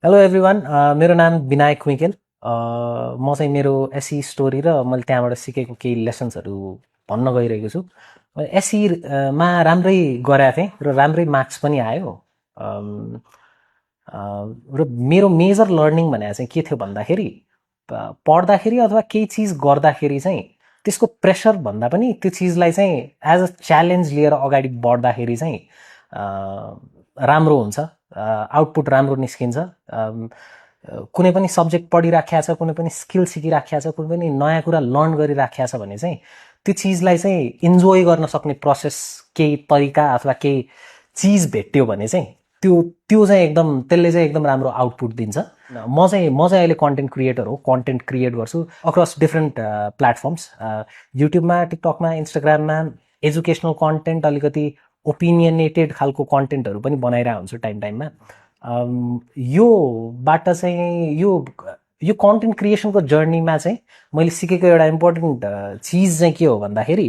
Hello everyone, मेरो नाम विनायक कुइकेल। म चाहिँ मेरो एसई स्टोरी र मैले त्यहाँबाट सिकेको केही लेसन्सहरू भन्न गइरहेको छु। एसई मा राम्रै गरेको थिएँ र राम्रै मार्क्स पनि आयो। अम, अ, र मेरो मेजर लर्निङ भनेको चाहिँ के थियो भन्दाखेरि पढ्दाखेरि अथवा केही चिज गर्दाखेरि चाहिँ त्यसको प्रेसर भन्दा पनि त्यो चिजलाई चाहिँ एज अ च्यालेन्ज लिएर अगाडि बढ्दाखेरि चाहिँ राम्रो हुन्छ, आउटपुट राम्रो निस्किन्छ। कुनै पनि सब्जेक्ट पढिराखेको छ, कुनै पनि स्किल सिकिराखेको छ, कुनै पनि नयाँ कुरा लर्न गरिराखेको छ भने चाहिँ त्यो चिजलाई चाहिँ इन्जोय गर्न सक्ने प्रोसेस, केही तरिका अथवा केही चिज भेट्यो भने चाहिँ त्यो त्यो चाहिँ एकदम त्यसले चाहिँ एकदम राम्रो आउटपुट दिन्छ। म चाहिँ अहिले कन्टेन्ट क्रिएटर हो, कन्टेन्ट क्रिएट गर्छु अक्रस डिफ्रेन्ट प्लेटफर्म्स, युट्युबमा, टिकटकमा, इन्स्टाग्राममा। एजुकेसनल कन्टेन्ट, अलिकति ओपिनियनेटेड खालको कन्टेन्टहरू पनि बनाइरहेको हुन्छु टाइम टाइममा। योबाट चाहिँ यो कन्टेन्ट क्रिएसनको जर्नीमा चाहिँ मैले सिकेको एउटा इम्पोर्टेन्ट चिज चाहिँ के हो भन्दाखेरि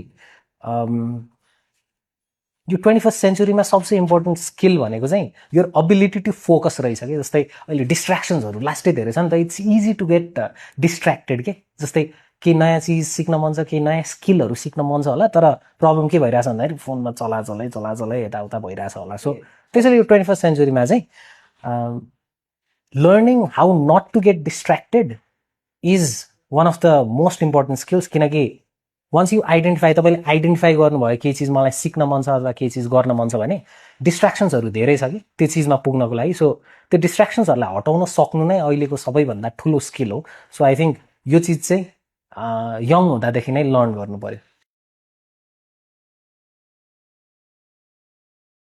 यो 21st सेन्चुरीमा सबसे इम्पोर्टेन्ट स्किल भनेको चाहिँ यो अबिलिटी टु फोकस रहेछ कि। जस्तै अहिले डिस्ट्र्याक्सन्सहरू लास्टै धेरै छ नि त, it's easy to get distracted के। जस्तै केही नयाँ चिज सिक्न मन छ, केही नयाँ स्किलहरू सिक्न मन छ होला, तर प्रब्लम के भइरहेछ भन्दाखेरि फोनमा चलाचलै यताउता भइरहेछ होला। सो त्यसैले यो 21st सेन्चुरीमा चाहिँ learning how not to get distracted is one of the most important skills. किनकि वन्स यु आइडेन्टिफाई, तपाईँले आइडेन्टिफाई गर्नुभयो केही चिज मलाई सिक्न मन छ अथवा केही चिज गर्न मन छ भने डिस्ट्र्याक्सन्सहरू धेरै छ कि त्यो चिजमा पुग्नको लागि। सो त्यो डिस्ट्र्याक्सन्सहरूलाई हटाउन सक्नु नै अहिलेको सबैभन्दा ठुलो स्किल हो। सो आई थिङ्क यो चिज चाहिँ यङ हुँदादेखि नै लर्न गर्नु पऱ्यो।